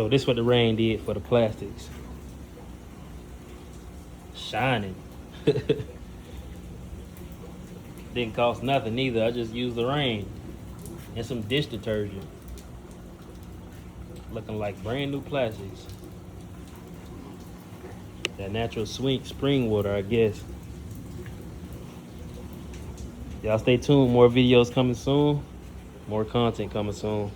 So this what the rain did for the plastics. Shining. Didn't cost nothing either. I just used the rain and some dish detergent. Looking like brand new plastics. That natural sweet spring water, I guess. Y'all stay tuned. More videos coming soon. More content coming soon.